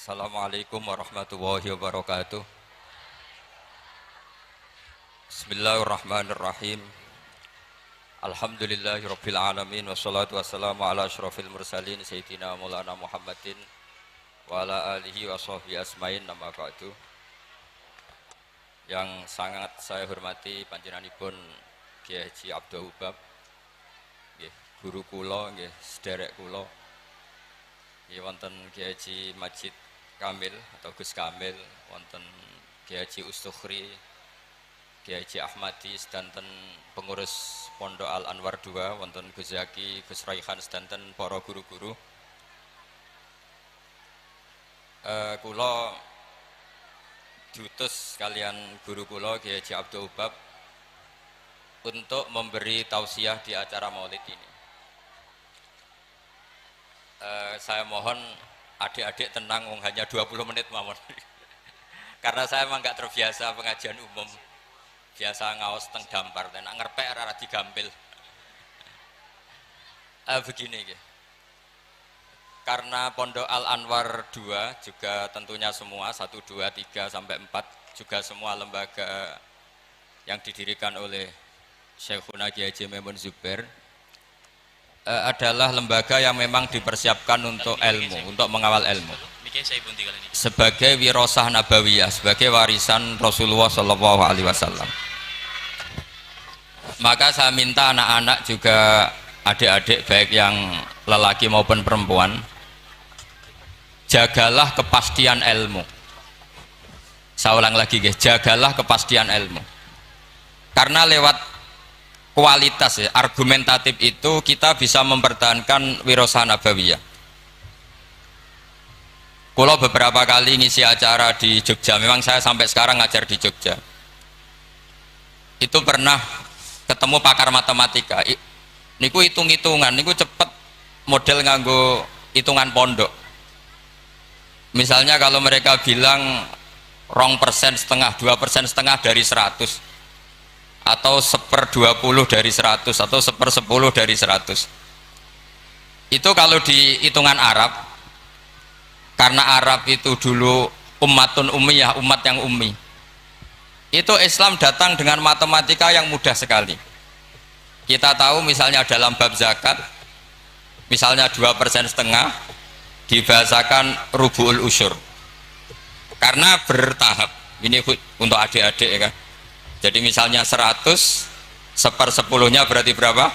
Assalamualaikum warahmatullahi wabarakatuh. Bismillahirrahmanirrahim. Alhamdulillahirabbil alamin wassalatu wassalamu ala asyrofil mursalin sayyidina Maulana Muhammadin wa ala alihi wa sahbihi asmain nama ba'du. Yang sangat saya hormati panjenenganipun Kiai Haji Abdul Ubab, nggih, guru kula nggih, sederek kula. Nggih wonten Kiai Haji Majid Kamil atau Gus Kamil, wonten Kiai Haji Ustukhri, Kiai Haji Ahmadi sedanten pengurus Pondok Al Anwar II, wonten Gus Zaki, Gus Raihan sedanten para guru-guru. Kula diutus kalian guru kula Kiai Haji Abdul Ubab untuk memberi tausiah di acara Maulid ini. Saya mohon adik-adik tenang, hanya 20 menit mawon. Karena saya memang nggak terbiasa pengajian umum. Biasa ngaos teng dampar, nak ngerpek ora digampil. Begini gitu. Karena Pondok Al Anwar 2 juga tentunya semua 1, 2, 3 sampai 4 juga semua lembaga yang didirikan oleh Syekhuna Kiai Haji Maimun Zubair adalah lembaga yang memang dipersiapkan untuk ilmu, untuk mengawal ilmu. Sebagai wirasah nabawiyah, sebagai warisan Rasulullah Shallallahu Alaihi Wasallam. Maka saya minta anak-anak juga adik-adik baik yang lelaki maupun perempuan, jagalah kepastian ilmu. Saya ulang lagi, guys, jagalah kepastian ilmu. Karena lewat kualitas ya, argumentatif itu kita bisa mempertahankan wirasah nabawiyah. Kalau beberapa kali ngisi acara di Jogja, memang saya sampai sekarang ngajar di Jogja. Itu pernah ketemu pakar matematika. Niku hitung-hitungan, niku cepet model nganggo hitungan pondok. Misalnya kalau mereka bilang 2,5%, 2,5% dari 100, atau 1/20 dari 100, atau 1/10 dari 100. Itu kalau di hitungan Arab, karena Arab itu dulu ummatun ummiyah, umat yang ummi, itu Islam datang dengan matematika yang mudah sekali. Kita tahu misalnya dalam bab zakat, misalnya 2,5% dibahasakan rubu'ul usyur, karena bertahap. Ini untuk adik-adik ya kan. Jadi misalnya 100, 1/10-nya berarti berapa?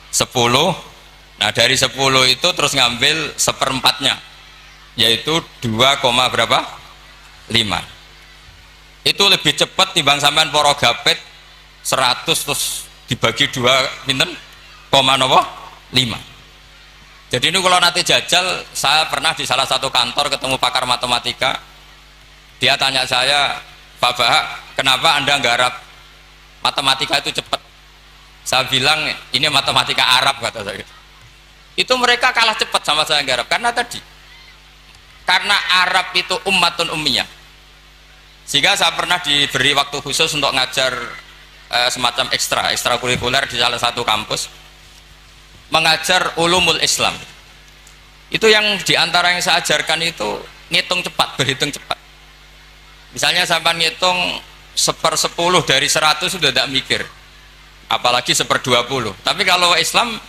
10. Nah dari 10 itu terus ngambil 1/4-nya, yaitu 2, berapa? 5. Itu lebih cepat timbang sampean poro gapit 100 terus dibagi 2 pinten? 5. Jadi ini kalau nanti jajal, saya pernah di salah satu kantor ketemu pakar matematika. Dia tanya saya, Pak Bahak, kenapa Anda nggarap matematika itu cepat? Saya bilang, ini matematika Arab, kata saya. Itu mereka kalah cepat sama saya nggarap. Karena tadi, karena Arab itu ummatun ummiyah. Sehingga saya pernah diberi waktu khusus untuk ngajar semacam ekstrakurikuler di salah satu kampus. Mengajar ulumul Islam. Itu yang diantara yang saya ajarkan itu ngitung cepat, berhitung cepat. Misalnya sampai ngitung 1/10 dari 100 sudah tidak mikir, apalagi 1/20. Tapi kalau Islam,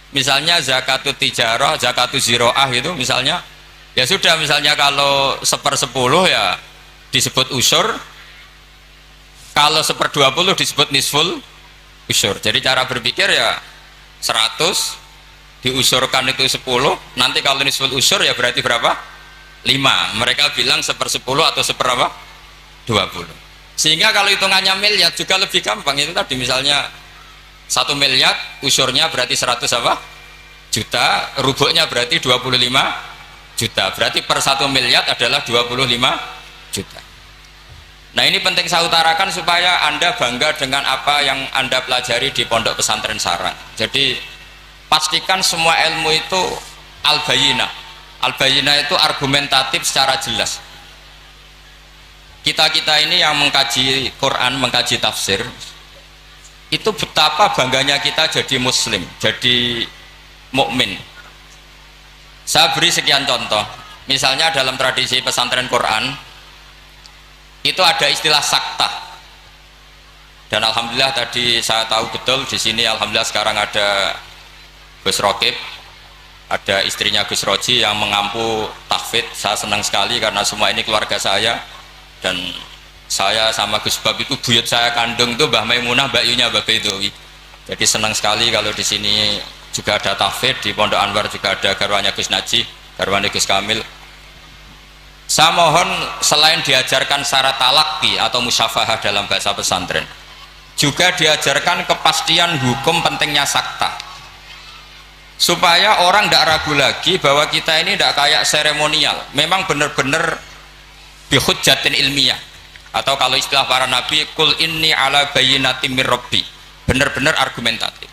misalnya zakatut tijarah, zakatut ziroah itu misalnya, ya sudah, misalnya kalau 1/10 ya disebut usyur, kalau 1/20 disebut nisful usyur. Jadi cara berpikir ya 100 diusurkan itu 10, nanti kalau nisful usyur ya berarti berapa? 5. Mereka bilang 1/10 atau 1/20. Sehingga kalau hitungannya miliar juga lebih gampang. Itu tadi misalnya 1 miliar usurnya berarti 100 juta, rubuknya berarti 25 juta. Berarti per 1 miliar adalah 25 juta. Nah ini penting saya utarakan supaya Anda bangga dengan apa yang Anda pelajari di Pondok Pesantren Sarang. Jadi pastikan semua ilmu itu al-bayyinah. Al-bayyinah itu argumentatif secara jelas. Kita ini yang mengkaji Quran, mengkaji tafsir, itu betapa bangganya kita jadi muslim, jadi mukmin. Saya beri sekian contoh. Misalnya dalam tradisi pesantren Quran itu ada istilah sakta. Dan alhamdulillah tadi saya tahu betul di sini alhamdulillah sekarang ada Gus Rokib, ada istrinya Gus Roji yang mengampu tahfidz. Saya senang sekali karena semua ini keluarga saya, dan saya sama Gus Bab itu buyut saya kandung itu Mbah Maimunah, Mbak Yunya, Mbak Bedowi. Jadi senang sekali kalau di sini juga ada tahfidz, di Pondok Anwar juga ada garwanya Gus Naji, garwanya Gus Kamil. Saya mohon selain diajarkan syarat talaki atau musyafahah dalam bahasa pesantren, juga diajarkan kepastian hukum pentingnya sakta, supaya orang tidak ragu lagi bahwa kita ini tidak kayak seremonial, memang benar-benar bihujjatin ilmiah, atau kalau istilah para nabi, kul inni ala bayyinatin mir rabbi, benar-benar argumentatif.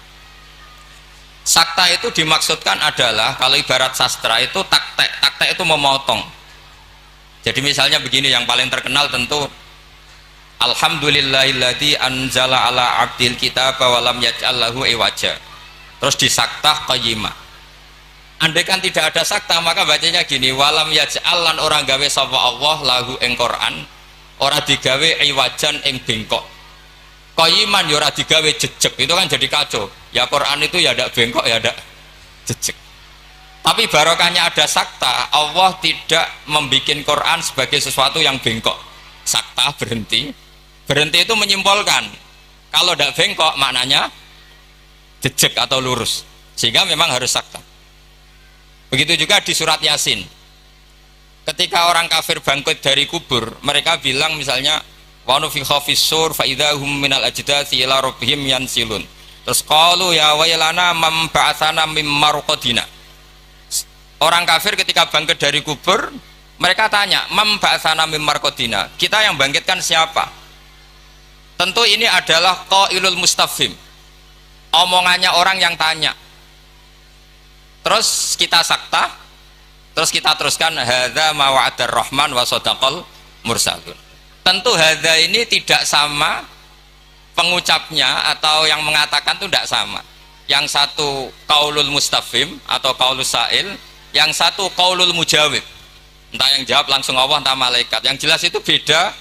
Sakta itu dimaksudkan adalah, kalau ibarat sastra itu taktek itu memotong. Jadi misalnya begini, yang paling terkenal tentu alhamdulillahilladzi anzala ala abdil kitaba wa lam yaj'al lahu iwaja. Terus disaktah qayyimah. Andai kan tidak ada sakta, maka bacanya gini, walam yaj'al, lan orang gawe sapa Allah lahu ing Quran, ora digawe iwajan ing bengkok. Qayyiman ya ora digawe jejeg. Itu kan jadi kacau. Ya Quran itu ya ndak bengkok ya ndak jejeg. Tapi barokahnya ada sakta, Allah tidak membuat Quran sebagai sesuatu yang bengkok. Sakta berhenti. Berhenti itu menyimpulkan kalau tidak bengkok maknanya jejeg atau lurus, sehingga memang harus sakta. Begitu juga di surat Yasin, ketika orang kafir bangkit dari kubur, mereka bilang misalnya wa nufikha fis-sur fa idzahum minal ajdathi ila rabbihim yansilun. Terus qalu ya waylana man ba'atsana mim marqadina. Orang kafir ketika bangkit dari kubur, mereka tanya, mam ba'atsana mim marqadina, kita yang bangkitkan siapa? Tentu ini adalah qailul mustafhim, omongannya orang yang tanya. Terus kita sakta, terus kita teruskan hadza ma wa'adar rahman wa shadaqal mursalun. Tentu hadza ini tidak sama pengucapnya, atau yang mengatakan itu tidak sama. Yang satu qaulul mustafhim atau qaulus sa'il, yang satu qaulul mujawib, entah yang jawab langsung Allah entah malaikat. Yang jelas itu beda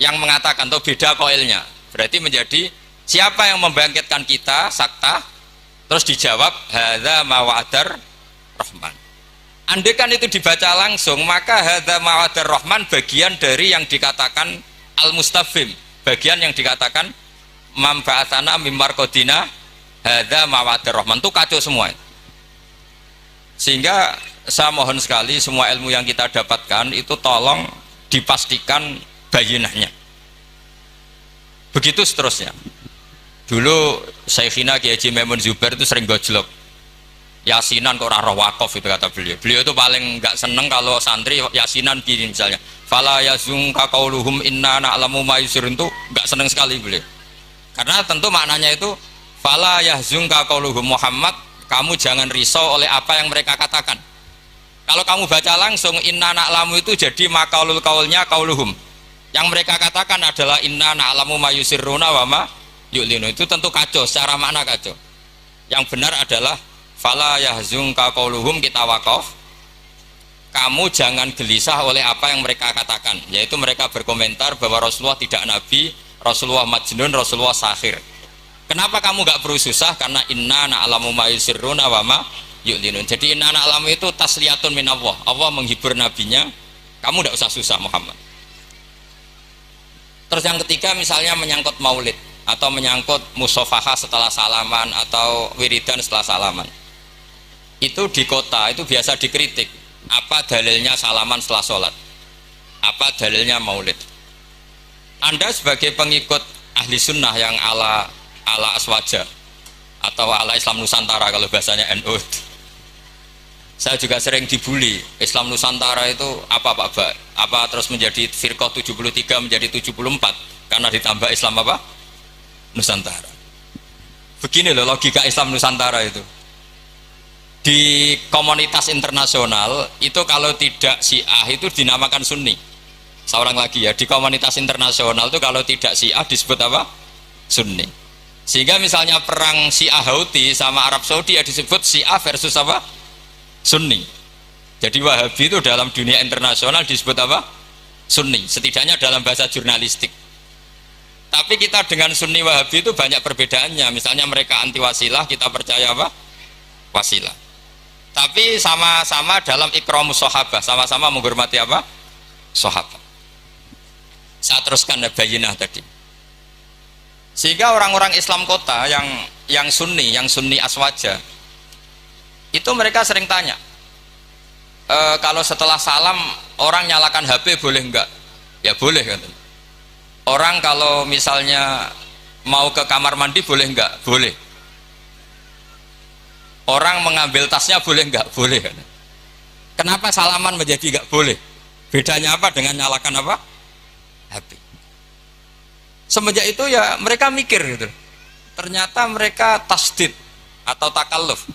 yang mengatakan, atau beda qailnya. Berarti menjadi siapa yang membangkitkan kita, sakta, terus dijawab hadza ma wa'adar rahman. Andai kan itu dibaca langsung, maka hadza ma wa'adar rahman bagian dari yang dikatakan al mustafhim, bagian yang dikatakan mam ba'atsana mim marqadina hadza ma wa'adar rahman, itu kacau semua. Sehingga saya mohon sekali semua ilmu yang kita dapatkan itu tolong dipastikan bayinahnya. Begitu seterusnya. Dulu Syekhina Kiai Haji Maimun Zubair itu sering gojlok, yasinan kok ora roh wakaf, itu kata beliau. Beliau itu paling enggak seneng kalau santri yasinan gini misalnya, fala yazunka qauluhum inna na'lamu ma yusirun, itu enggak seneng sekali beliau. Karena tentu maknanya itu fala yahzunka qauluhum Muhammad, kamu jangan risau oleh apa yang mereka katakan. Kalau kamu baca langsung inna na'lamu itu jadi makaulul kaulnya kauluhum, yang mereka katakan adalah inna na'lamu ma yusirruna wa ma yu'linu. Itu tentu kacau, secara makna kacau. Yang benar adalah fala yahzunka qauluhum, kita wakaf, kamu jangan gelisah oleh apa yang mereka katakan, yaitu mereka berkomentar bahwa Rasulullah tidak nabi, Rasulullah majnun, Rasulullah sahir. Kenapa kamu gak perlu susah? Karena inna na'lamu ma yusirruna wa ma yu'linun. Jadi inna na'lamu itu tasliyatun min Allah, Allah menghibur nabinya, kamu gak usah susah Muhammad. Terus yang ketiga misalnya menyangkut maulid, atau menyangkut musofahah setelah salaman, atau wiridan setelah salaman. Itu di kota itu biasa dikritik, apa dalilnya salaman setelah sholat, apa dalilnya maulid. Anda sebagai pengikut ahli sunnah yang ala aswaja atau ala Islam Nusantara kalau bahasanya NU, saya juga sering dibully Islam Nusantara itu apa Pak Bak? Apa terus menjadi firqah 73 menjadi 74 karena ditambah Islam apa? Nusantara. Begini loh logika Islam Nusantara itu. Di komunitas internasional itu kalau tidak Syiah itu dinamakan Sunni. Seorang lagi ya, di komunitas internasional itu kalau tidak Syiah disebut apa? Sunni. Sehingga misalnya perang Syiah Houthi sama Arab Saudi ya disebut Syiah versus apa? Sunni. Jadi Wahabi itu dalam dunia internasional disebut apa? Sunni, setidaknya dalam bahasa jurnalistik. Tapi kita dengan Sunni Wahabi itu banyak perbedaannya. Misalnya mereka anti wasilah, kita percaya apa? Wasilah. Tapi sama-sama dalam ikramus sahabah, sama-sama menghormati apa? Sahabat. Saya teruskan bayinah tadi. Sehingga orang-orang Islam kota yang Sunni Aswaja, itu mereka sering tanya, kalau setelah salam orang nyalakan HP boleh enggak? Ya boleh kan. Orang kalau misalnya mau ke kamar mandi boleh enggak? Boleh. Orang mengambil tasnya boleh enggak? Boleh kan. Kenapa salaman menjadi enggak boleh? Bedanya apa dengan nyalakan apa? HP. Semenjak itu ya mereka mikir gitu. Ternyata mereka tasdid atau takalluf.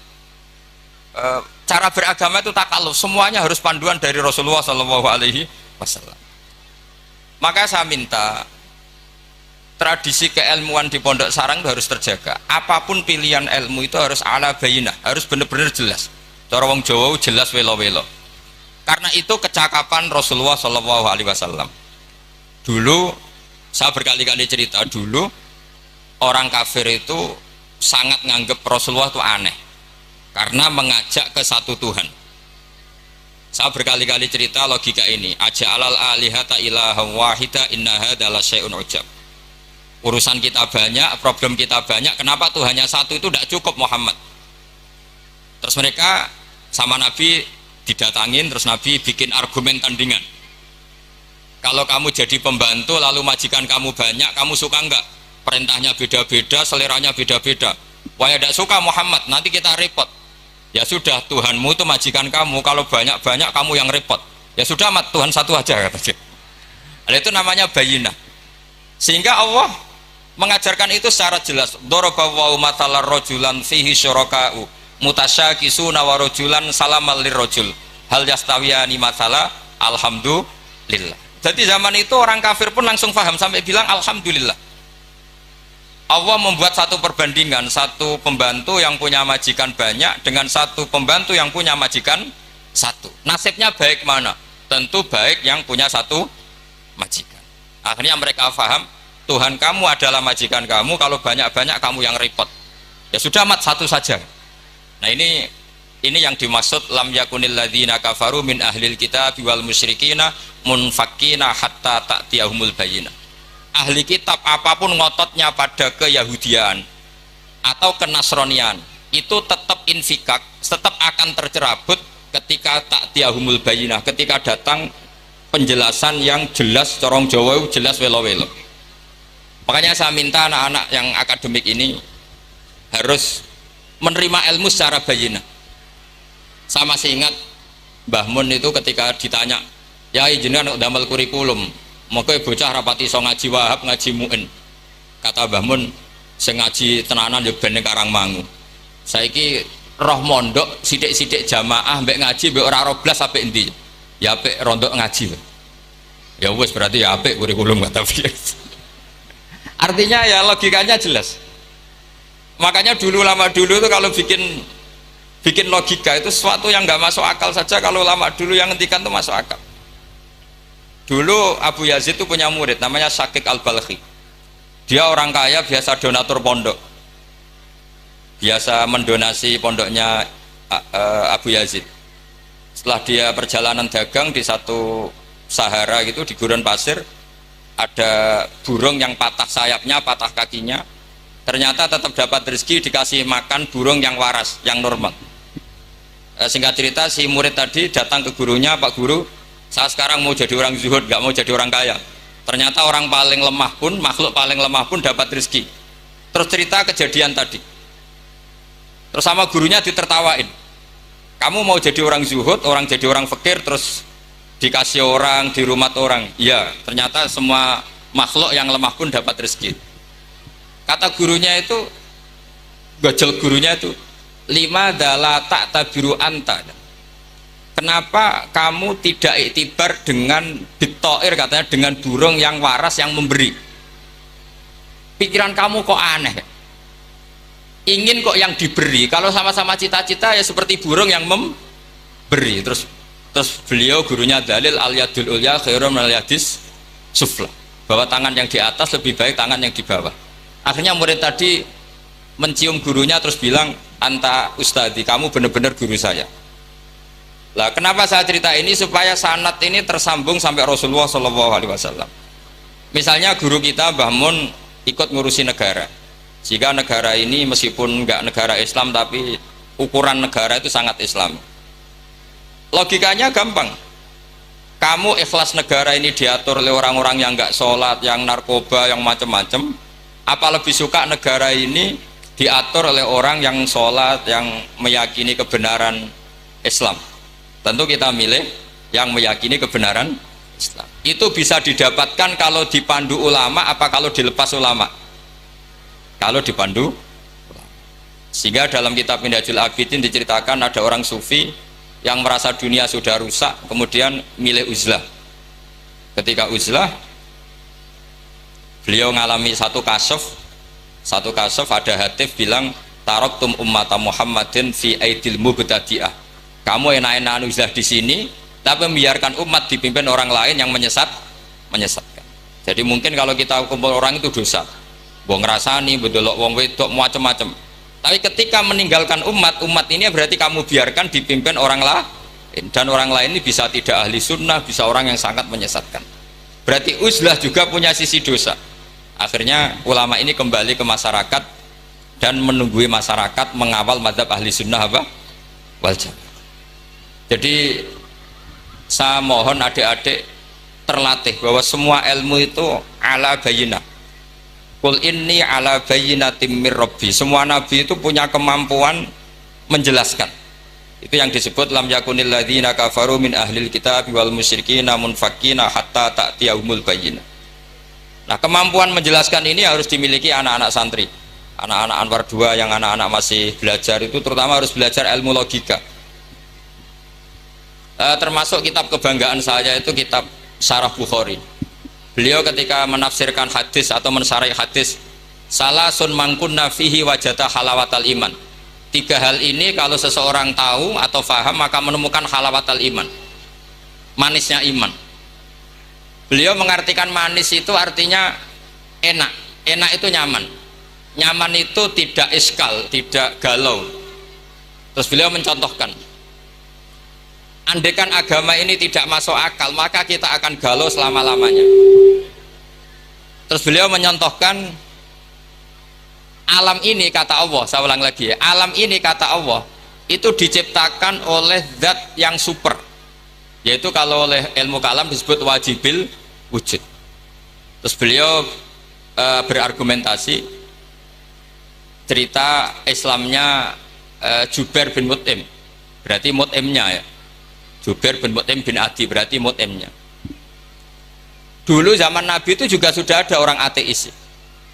Cara beragama itu takalluf, semuanya harus panduan dari Rasulullah SAW. Maka saya minta tradisi keilmuan di Pondok Sarang itu harus terjaga. Apapun pilihan ilmu itu harus ala bayinah, harus benar-benar jelas. Cara wong Jawa jelas welo-welo. Karena itu kecakapan Rasulullah SAW. Dulu saya berkali-kali cerita, dulu orang kafir itu sangat nganggep Rasulullah itu aneh karena mengajak ke satu Tuhan. Saya berkali-kali cerita logika ini, aja'alal alihata ilaha wahida inna hadza la syai'un ujab. Urusan kita banyak, problem kita banyak, kenapa Tuhannya satu itu tidak cukup Muhammad? Terus mereka sama Nabi didatangin, terus Nabi bikin argumen tandingan. Kalau kamu jadi pembantu lalu majikan kamu banyak, kamu suka enggak? Perintahnya beda-beda, seleranya beda-beda. Wah ya tidak suka Muhammad, nanti kita repot. Ya sudah, Tuhanmu itu majikan kamu, kalau banyak-banyak kamu yang repot. Ya sudah, mat Tuhan satu aja katanya. Itu namanya bayinah. Sehingga Allah mengajarkan itu secara jelas. Daraballahu mathalan rajulan fihi syuraka'u mutasyakisuna wa rajulan salamal lirrajul hal yastawiyani mathala alhamdulillah. Jadi zaman itu orang kafir pun langsung paham sampai bilang alhamdulillah. Allah membuat satu perbandingan, satu pembantu yang punya majikan banyak dengan satu pembantu yang punya majikan satu. Nasibnya baik mana? Tentu baik yang punya satu majikan. Akhirnya mereka paham, Tuhan kamu adalah majikan kamu, kalau banyak-banyak kamu yang repot. Ya sudah, mat satu saja. Nah ini yang dimaksud lam yakunil ladzina kafaru min ahlil kitab wal musyrikina munfakina hatta ta'tiyahumul bayyinah. Ahli kitab apapun ngototnya pada keyahudian atau kenasronian itu tetap infikak, tetap akan tercerabut ketika ta'tiyahumul bayyinah, ketika datang penjelasan yang jelas, corong Jawa jelas welo-welo. Makanya saya minta anak-anak yang akademik ini harus menerima ilmu secara bayyinah. Saya masih ingat Mbah Mun itu ketika ditanya, ya jenengan damel kurikulum, maka bocah rapati iso ngaji Wahab, ngaji Mu'in. Kata Mbah Mun, sing ngaji tenanan ya ben Karangmangu. Saiki roh mondok sithik-sithik jamaah mbek ngaji mbek ora ora blas apik endi? Ya apik rondok ngaji. Ya wis berarti ya apik kurikulum kata dia. Artinya ya logikanya jelas. Makanya lama dulu itu kalau bikin logika itu sesuatu yang nggak masuk akal saja, kalau lama dulu yang ngendikan itu masuk akal. Dulu Abu Yazid itu punya murid namanya Syakik Al-Balkhi. Dia orang kaya, biasa donatur pondok, biasa mendonasi pondoknya Abu Yazid. Setelah dia perjalanan dagang di satu Sahara gitu, di gurun pasir, ada burung yang patah sayapnya, patah kakinya. Ternyata tetap dapat rezeki, dikasih makan burung yang waras, yang normal. Singkat cerita, si murid tadi datang ke gurunya, Pak Guru, saya sekarang mau jadi orang zuhud, gak mau jadi orang kaya. Ternyata orang paling lemah pun, makhluk paling lemah pun dapat rezeki. Terus cerita kejadian tadi. Terus sama gurunya ditertawain. Kamu mau jadi orang zuhud, orang jadi orang fakir, terus dikasih orang, di rumah orang. Iya, ternyata semua makhluk yang lemah pun dapat rezeki. Kata gurunya itu, gojol gurunya itu, lima dala tak tabiru anta. Kenapa kamu tidak iktibar dengan bitoir, katanya dengan burung yang waras yang memberi? Pikiran kamu kok aneh? Ingin kok yang diberi. Kalau sama-sama cita-cita ya seperti burung yang memberi. Terus Terus beliau gurunya dalil al yadul ulya khairum al yadis sufla, bahwa tangan yang di atas lebih baik tangan yang di bawah. Akhirnya murid tadi mencium gurunya terus bilang, anta ustadi, kamu benar-benar guru saya. Lah kenapa saya cerita ini? Supaya sanad ini tersambung sampai Rasulullah SAW. Misalnya guru kita Mbah Mun ikut ngurusi negara, jika negara ini meskipun enggak negara Islam tapi ukuran negara itu sangat Islam. Logikanya gampang, kamu ikhlas negara ini diatur oleh orang-orang yang enggak sholat, yang narkoba, yang macam-macam, apa lebih suka negara ini diatur oleh orang yang sholat, yang meyakini kebenaran Islam? Tentu kita milih yang meyakini kebenaran Islam. Itu bisa didapatkan kalau dipandu ulama apa kalau dilepas ulama? Kalau dipandu ulama. Sehingga dalam kitab Minhajul Abidin diceritakan ada orang sufi yang merasa dunia sudah rusak, kemudian milih uzlah. Ketika uzlah, beliau mengalami satu kasuf, ada hatif bilang, taraktum ummata Muhammadin fi aidil mubtadi'ah. Kamu enak-enakan uzlah di sini, tapi membiarkan umat dipimpin orang lain yang menyesatkan. Jadi mungkin kalau kita kumpul orang itu dosa, wong ngrasani, bedelok wong wedok, macam-macam. Tapi ketika meninggalkan umat ini berarti kamu biarkan dipimpin orang lain, dan orang lain ini bisa tidak ahli sunnah, bisa orang yang sangat menyesatkan. Berarti uzlah juga punya sisi dosa. Akhirnya ulama ini kembali ke masyarakat dan menunggui masyarakat mengawal mazhab ahli sunnah wal jamaah. Jadi saya mohon adik-adik terlatih bahwa semua ilmu itu ala bayyinah. Qul inni ala bayyinatim mir rabbi. Semua nabi itu punya kemampuan menjelaskan. Itu yang disebut lam yakunil ladzina kafaru min ahlil kitab wal musyrikina munfakina hatta ta'tiyahumul bayyinah. Nah, kemampuan menjelaskan ini harus dimiliki anak-anak santri. Anak-anak Anwar 2 yang anak-anak masih belajar itu terutama harus belajar ilmu logika. Termasuk kitab kebanggaan saya itu kitab Syarah Bukhari. Beliau ketika menafsirkan hadis atau mensyarah hadis, salasun mangkunna fihi wajata halawatal iman. 3 hal ini kalau seseorang tahu atau faham maka menemukan halawatal iman, manisnya iman. Beliau mengartikan manis itu artinya enak. Enak itu nyaman. Nyaman itu tidak iskal, tidak galau. Terus beliau mencontohkan, andaikan agama ini tidak masuk akal, maka kita akan galau selama-lamanya. Terus beliau menyontohkan, alam ini kata Allah, saya ulang lagi ya, alam ini kata Allah itu diciptakan oleh zat yang super, yaitu kalau oleh ilmu kalam disebut wajibil wujud. Terus beliau berargumentasi cerita Islamnya Jubair bin Mut'im, berarti Mut'imnya ya, Jubair bin Mut'im bin Adi, berarti Mut'imnya. Dulu zaman Nabi itu juga sudah ada orang ateis,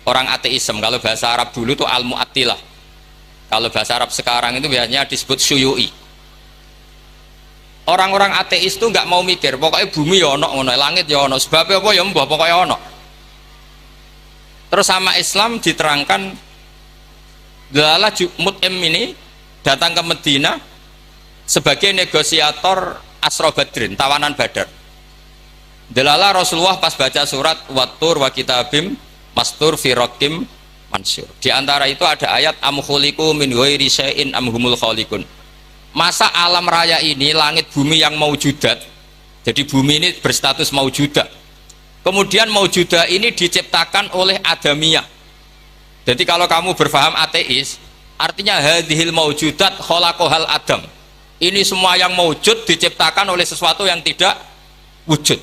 orang ateisme. Kalau bahasa Arab dulu itu al-mu'attilah, kalau bahasa Arab sekarang itu biasanya disebut syuyu'i. Orang-orang ateis itu nggak mau mikir, pokoknya bumi ya ono, langit ya ono, sebabnya apa ya mbah, pokoknya ono. Terus sama Islam diterangkan, Dalalah Mut'im ini datang ke Medina sebagai negosiator Asra Badrin, tawanan Badar. Dalalah Rasulullah pas baca surat Wattur wa kitabim mastur fi raqim mansur. Di antara itu ada ayat am khuliqu min ghairi syai'in am humul khaliqun. Masa alam raya ini, langit bumi yang maujudat, jadi bumi ini berstatus maujudat, kemudian maujudat ini diciptakan oleh adamiyah. Jadi kalau kamu berfaham ateis, artinya hadhil maujudat khalaqahal adam, ini semua yang maujud diciptakan oleh sesuatu yang tidak wujud.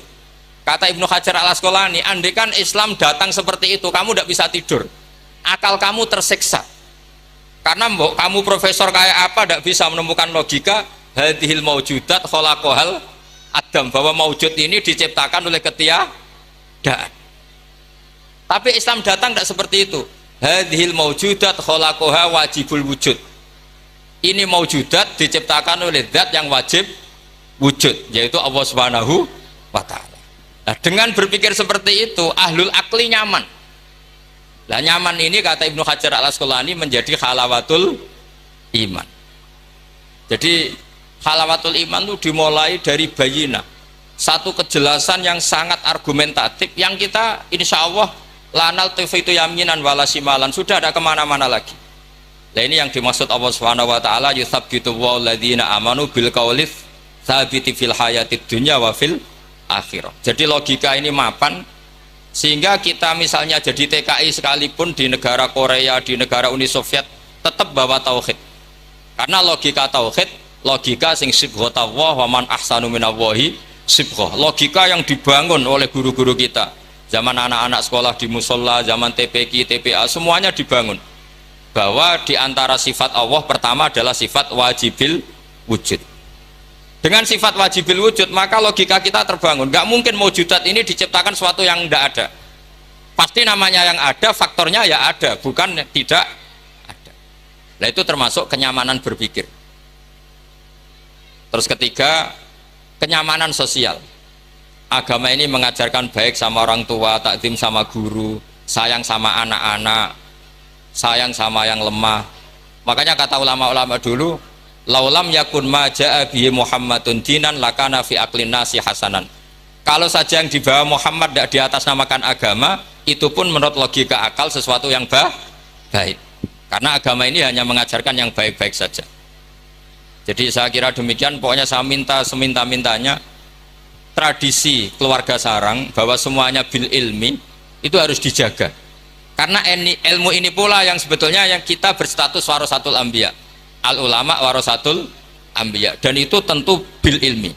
Kata Ibnu Hajar al Asqalani, andaikan Islam datang seperti itu, kamu tidak bisa tidur, akal kamu tersiksa. Karena kamu profesor kayak apa tidak bisa menemukan logika hadhil maujudat khalaqahal adam, bahwa maujud ini diciptakan oleh ketiadaan. Tapi Islam datang tidak seperti itu. Hadhil maujudat khalaqaha wajibul wujud. Ini maujudat diciptakan oleh zat yang wajib wujud, yaitu Allah Subhanahu wa ta'ala. Nah, dengan berpikir seperti itu, ahlul akli nyaman. Nah, nyaman ini kata Ibnu Hajar al Asqalani menjadi halawatul iman. Jadi Halawatul iman itu dimulai dari bayina, satu kejelasan yang sangat argumentatif yang kita insya Allah lanal itu yaminan wala simalan, sudah ada kemana-mana lagi. Nah ini yang dimaksud Allah Subhanahu wa taala yusabbitu walladzina amanu bil qaulif tsabiti fil hayatid dunya wa fil akhirah. Jadi logika ini mapan sehingga kita misalnya jadi TKI sekalipun di negara Korea, di negara Uni Soviet tetap bawa tauhid. Karena logika tauhid, logika sing sibghatullah wa man ahsanu minallahi sibghah. Logika yang dibangun oleh guru-guru kita. Zaman anak-anak sekolah di musola, zaman TPQ, TPA, semuanya dibangun bahwa diantara sifat Allah pertama adalah sifat wajibil wujud. Dengan sifat wajibil wujud maka logika kita terbangun. Gak mungkin mewujudat ini diciptakan sesuatu yang tidak ada. Pasti namanya yang ada, faktornya ya ada, bukan tidak ada. Nah itu termasuk kenyamanan berpikir. Terus ketiga, kenyamanan sosial. Agama ini mengajarkan baik sama orang tua, takdim sama guru, sayang sama anak-anak, sayang sama yang lemah. Makanya kata ulama-ulama dulu, laulam yakun ma ja'a bihi Muhammadun dinan lakana fi aqlin nasi hasanan. Kalau saja yang dibawa Muhammad tidak di atas namakan agama, itu pun menurut logika akal sesuatu yang baik. Karena agama ini hanya mengajarkan yang baik-baik saja. Jadi saya kira demikian, pokoknya saya minta seminta-mintanya tradisi keluarga sarang bahwa semuanya bil ilmi itu harus dijaga. Karena ilmu ini pula yang sebetulnya yang kita berstatus warasatul anbiya, al ulama warasatul anbiya, dan itu tentu bil ilmi.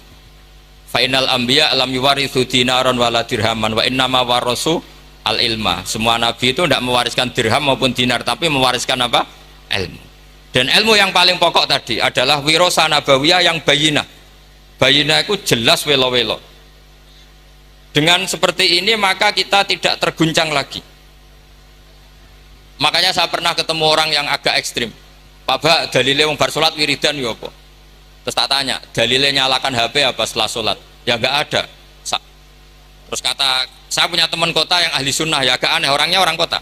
Fainal anbiya lam yuwarithu dinaron wala dirhaman wa innama warasu al ilma. Semua nabi itu tidak mewariskan dirham maupun dinar, tapi mewariskan apa? Ilmu. Dan ilmu yang paling pokok tadi adalah wirasa nabawiyah yang bayinah. Bayinah itu jelas welo-welo. Dengan seperti ini maka kita tidak terguncang lagi. Makanya saya pernah ketemu orang yang agak ekstrim. Pak Bak, dalilnya wong bar sholat wiridan ya apa? Terus tak tanya, dalilnya nyalakan HP apa setelah sholat? Ya enggak ada. Terus kata, saya punya teman kota yang ahli sunnah, ya agak aneh, orangnya orang kota.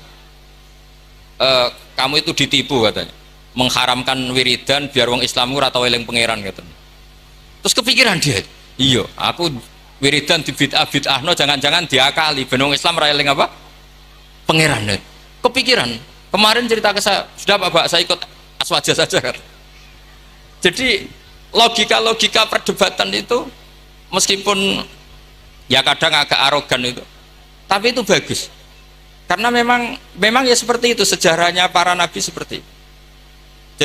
Kamu itu ditipu katanya, mengharamkan wiridan biar wong Islam ora tau eling pangeran katanya. Terus kepikiran dia, iya, aku wiridan di bid'ah-bid'ahno jangan-jangan diakali ben wong Islam ra eling apa? Pangeran. Kepikiran. Kemarin cerita ke saya, sudah Pak, saya ikut aswaja saja kan. Jadi logika-logika perdebatan itu meskipun ya kadang agak arogan itu, tapi itu bagus. Karena memang ya seperti itu sejarahnya para nabi seperti itu.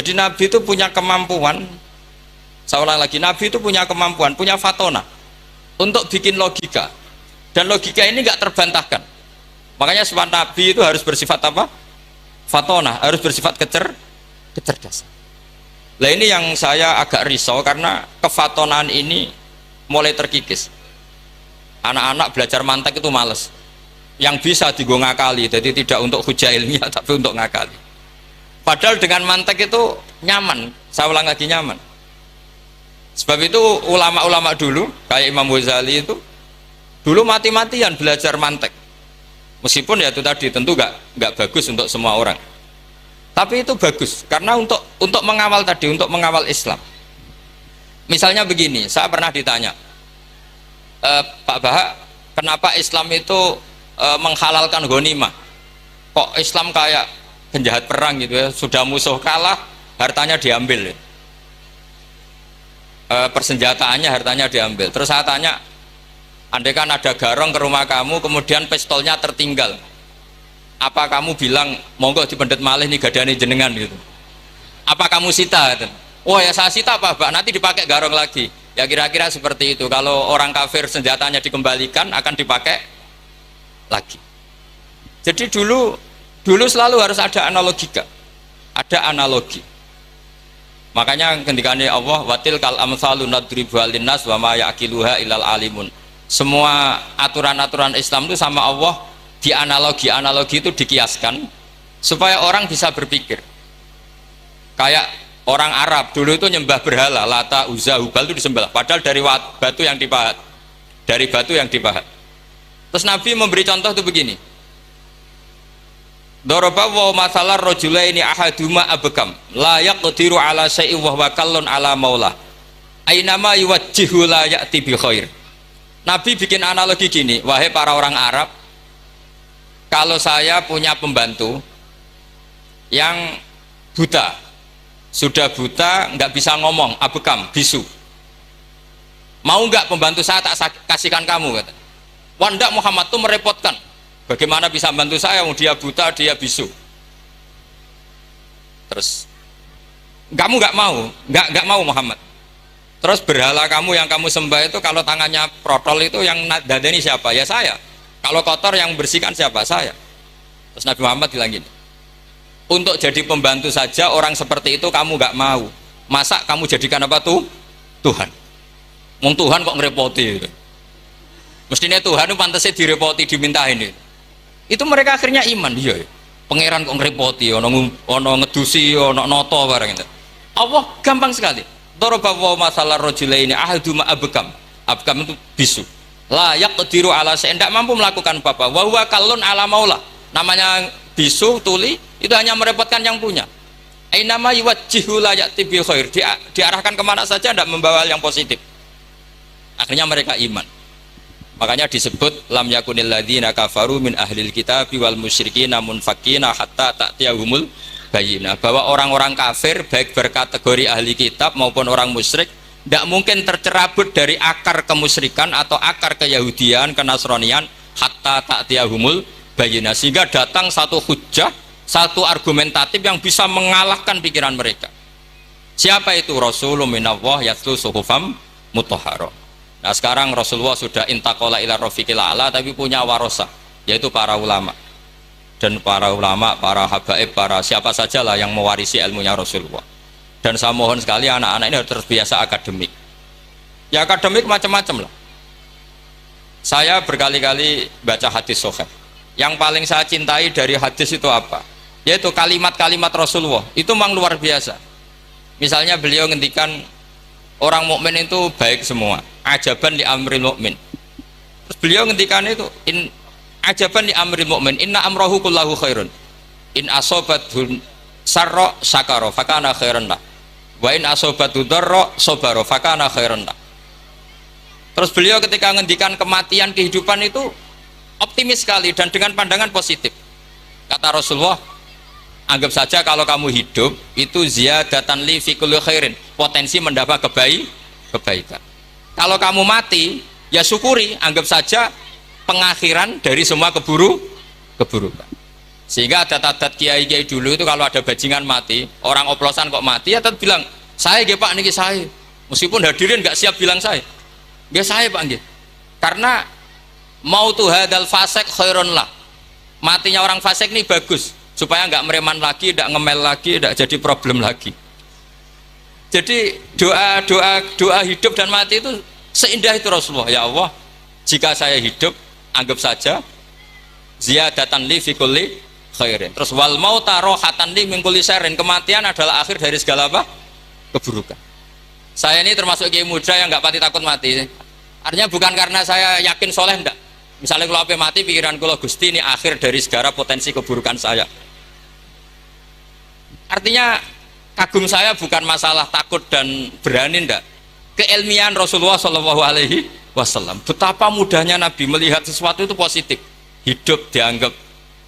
Jadi nabi itu punya kemampuan, saya ulang lagi, nabi itu punya kemampuan, punya fatona untuk bikin logika, dan logika ini nggak terbantahkan. Makanya sifat nabi itu harus bersifat apa? Fatona, harus bersifat kecerdasan. Nah ini yang saya agak risau karena kefatonaan ini mulai terkikis. Anak-anak belajar mantek itu males. Yang bisa digo ngakali, jadi tidak untuk hujah ilmiah tapi untuk ngakali. Padahal dengan mantek itu nyaman, saya ulang lagi nyaman. Sebab itu ulama-ulama dulu kayak Imam Ghazali itu dulu mati-matian belajar mantek. Meskipun ya itu tadi tentu nggak bagus untuk semua orang. Tapi itu bagus karena untuk mengawal tadi, untuk mengawal Islam. Misalnya begini, saya pernah ditanya, Pak Bahak, kenapa Islam itu menghalalkan ghanimah? Kok Islam kayak penjahat perang gitu ya, sudah musuh kalah, hartanya diambil. Persenjataannya hartanya diambil. Terus saya tanya, andai kan ada garong ke rumah kamu kemudian pistolnya tertinggal, apa kamu bilang monggo dipendet malih nih gadane jenengan gitu? Apa kamu sita? Oh ya saya sita Pak, nanti dipakai garong lagi. Ya kira-kira seperti itu. Kalau orang kafir senjatanya dikembalikan akan dipakai lagi. Jadi dulu selalu harus ada analogika, ada analogi. Makanya ketikane Allah watil kal amsalu nadribu linnas wa ma yaqiluha ilal alimun. Semua aturan-aturan Islam itu sama Allah dianalogi itu dikiaskan supaya orang bisa berpikir. Kayak orang Arab dulu itu nyembah berhala, Lata, Uzza, Hubal itu disembah, padahal dari batu yang dipahat, dari batu yang dipahat. Terus Nabi memberi contoh itu begini, Daraba wa masalar rajulaini ahaduma abkam la yaqdiru ala syai'in wa huwa kallun ala maulah Ainama yuwajjihu la ya'ti bi khair. Nabi bikin analogi gini, wahai para orang Arab, kalau saya punya pembantu yang buta, sudah buta, nggak bisa ngomong, abekam, bisu, mau nggak pembantu saya tak kasihkan kamu, kata. Wah ndak, Muhammad tuh merepotkan, bagaimana bisa bantu saya, dia buta, dia bisu. Terus kamu nggak mau Muhammad. Terus berhala kamu yang kamu sembah itu kalau tangannya protol itu yang dadani siapa? Ya saya. Kalau kotor yang bersihkan siapa? Saya. Terus Nabi Muhammad bilang gini, untuk jadi pembantu saja orang seperti itu kamu nggak mau, masa kamu jadikan apa tuh? Tuhan. Wong Tuhan kok ngerepoti itu. Mestinya Tuhan itu pantasnya direpoti, dimintain itu. Itu mereka akhirnya iman, iya. Pangeran kok ngerepoti, ono ngedusi, ono noto barang itu. Allah gampang sekali. Darabahu masalah rajulaini ahaduma abkam. Abkam itu bisu. La yaqdiru ala syai'in, tidak mampu melakukan apa-apa. Wa huwa kallun ala maula. Namanya bisu, tuli, itu hanya merepotkan yang punya. Ainama yuwajjihu la ya'ti bi khair. Diarahkan kemana saja tidak membawa yang positif. Akhirnya mereka iman. Makanya disebut lam yakunil ladzina kafaru min ahlil kitabi wal musyrikina munfakina hatta ta'tiyahumul bayinah, bahwa orang-orang kafir baik berkategori ahli kitab maupun orang musyrik tidak mungkin tercerabut dari akar kemusyrikan atau akar keyahudian, kenasronian hatta ta'tiyahumul bayinah, sehingga datang satu hujjah, satu argumentatif yang bisa mengalahkan pikiran mereka. Siapa itu? Rasulun minallah yatlu suhufam mutahharah. Nah sekarang Rasulullah sudah intaqala ila rafiqil a'la, tapi punya warosah, yaitu para ulama. Dan para ulama, para habaib, para siapa sajalah yang mewarisi ilmunya Rasulullah. Dan saya mohon sekali anak-anak ini harus terbiasa akademik. Ya akademik macam-macam lah. Saya berkali-kali baca hadis sahih. Yang paling saya cintai dari hadis itu apa? Yaitu kalimat-kalimat Rasulullah. Itu memang luar biasa. Misalnya beliau ngendikan orang mukmin itu baik semua. Ajaban li amril mukmin. Terus beliau ngendikan itu ajaban li amril mu'min inna amrahu kullahu khairun in asobathu sarra syakara fakana khairan lah wa in asobathu darra sabara fakana khairan lah. Terus beliau ketika ngendikan kematian, kehidupan itu optimis sekali dan dengan pandangan positif. Kata Rasulullah, anggap saja kalau kamu hidup itu ziyadatan li fi kulli khairin, potensi mendapat kebaikan. Kalau kamu mati ya syukuri, anggap saja pengakhiran dari semua keburukan. Sehingga ada tadat kiai-kiai dulu itu kalau ada bajingan mati, orang oplosan kok mati, ya tetap bilang, saya nggih Pak niki saya. Meskipun hadirin nggak siap bilang saya. Nggih saya Pak nggih. Karena mautu hadal fasik khairun lah. Matinya orang fasik ini bagus supaya nggak mereman lagi, nggak ngemel lagi, nggak jadi problem lagi. Jadi doa hidup dan mati itu seindah itu Rasulullah. Ya Allah, jika saya hidup anggap saja ziyadatan li fi kulli khairin. Terus wal mauta rohatan li min kulli syarrin, kematian adalah akhir dari segala apa? Keburukan. Saya ini termasuk kiai muda yang nggak pati takut mati. Artinya bukan karena saya yakin soleh, enggak. Misalnya kalau apa mati pikiran kula Gusti ini akhir dari segala potensi keburukan saya. Artinya kagum saya bukan masalah takut dan berani, enggak. Keilmian Rasulullah Shallallahu Alaihi Wasallam, betapa mudahnya Nabi melihat sesuatu itu positif. Hidup dianggap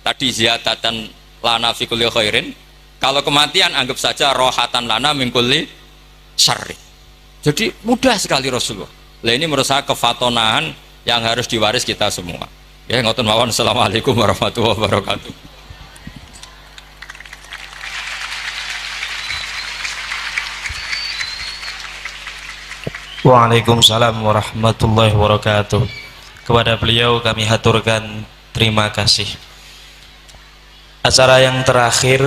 tadi ziyadatan lana fi kulli khairin, kalau kematian anggap saja rohatan lana min kulli syarri. Jadi mudah sekali Rasulullah. Lah ini menurut saya kefatonahan yang harus diwaris kita semua. Ya ngoten mawon. Assalamualaikum warahmatullahi wabarakatuh. Waalaikumsalam warahmatullahi wabarakatuh. Kepada beliau kami haturkan terima kasih. Acara yang terakhir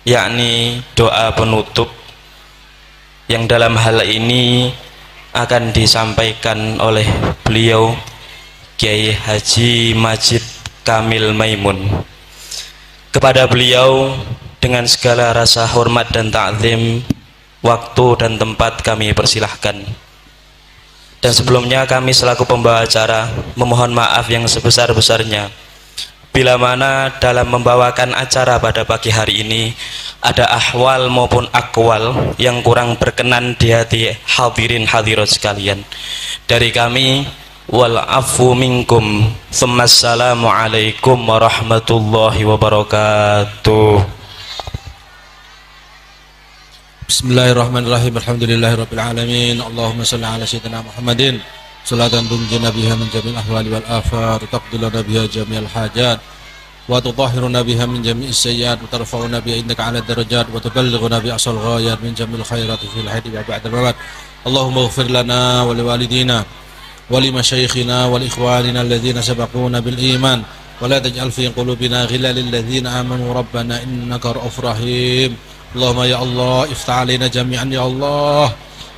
yakni doa penutup yang dalam hal ini akan disampaikan oleh beliau Kiai Haji Majid Kamil Maimun. Kepada beliau dengan segala rasa hormat dan ta'zim, waktu dan tempat kami persilahkan. Dan sebelumnya kami selaku pembawa acara memohon maaf yang sebesar-besarnya bila mana dalam membawakan acara pada pagi hari ini ada ahwal maupun akwal yang kurang berkenan di hati hadirin hadirat sekalian. Dari kami, wal afu minkum, assalamu alaikum warahmatullahi wabarakatuh. Bismillahirrahmanirrahim. Alhamdulillahirabbil alamin. Allahumma shalli ala sayyidina Muhammadin salatan tunjina biha min jami'il ahwali wal afat, taqdiluna biha jami'al hajat, wa tutahhiruna biha min jami'is sayyi'at, wa tarfa'una biha indaka 'ala darajat, wa tuballighuna bi asal ghayat min jami'il khairati fil hayati wa ba'da al-mamat. Allahumma ighfir lana wa liwalidina wa limashayikhina wa liikhwanina alladhina sabaquna bil iman, wa la taj'al fi qulubina ghillan lil ladzina amanu rabbana innaka ra'ufur rahim. Allahumma ya Allah, iftah alaina jami'an ya Allah,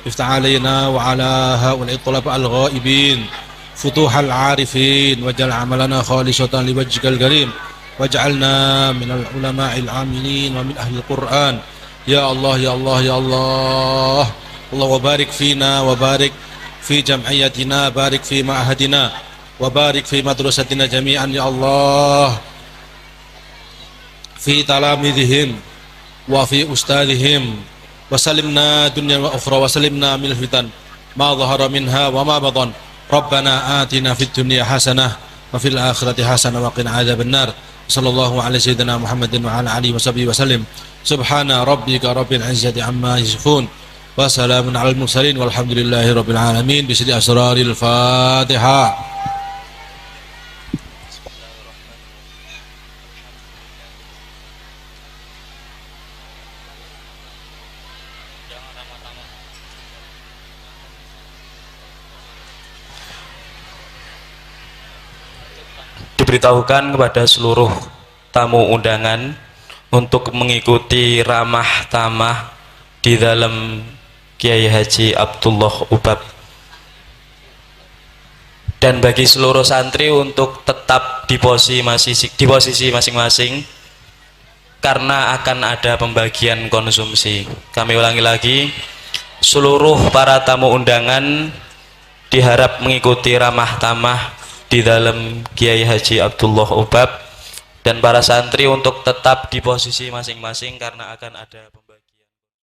iftah alaina wa ala ha'ulai tulaba al-ghaibin futuhal arifin, waj'al amalana khalisatan liwajhikal karim, waj'alna minal ulama'il amilin wa min ahli al-Qur'an ya Allah ya Allah ya Allah. Allah wa barik fina wa barik fi jam'iyatina, barik fi ma'hadina wa barik fi madrasatina jami'an ya Allah, fi talamidihim wa fi ustadihim, wa salimna dunya wa ukhra, wa salimna minal fitan ma dhahara minha wa ma batan. Rabbana atina fid dunya hasanah wa fil akhirati hasanah wa qina adzabannar. Sallallahu ala sayyidina Muhammadin wa ala alihi wa sahbihi wa sallim. Subhana rabbika rabbil izzati amma yasifun wa salamun alal mursalin walhamdulillahi rabbil alamin. Bisri asraril Fatihah. Diberitahukan kepada seluruh tamu undangan untuk mengikuti ramah tamah di dalam Kiai Haji Abdullah Ubab, dan bagi seluruh santri untuk tetap di posisi masing-masing karena akan ada pembagian konsumsi. Kami ulangi lagi, seluruh para tamu undangan diharap mengikuti ramah tamah di dalam Kiai Haji Abdullah Ubab, dan para santri untuk tetap di posisi masing-masing karena akan ada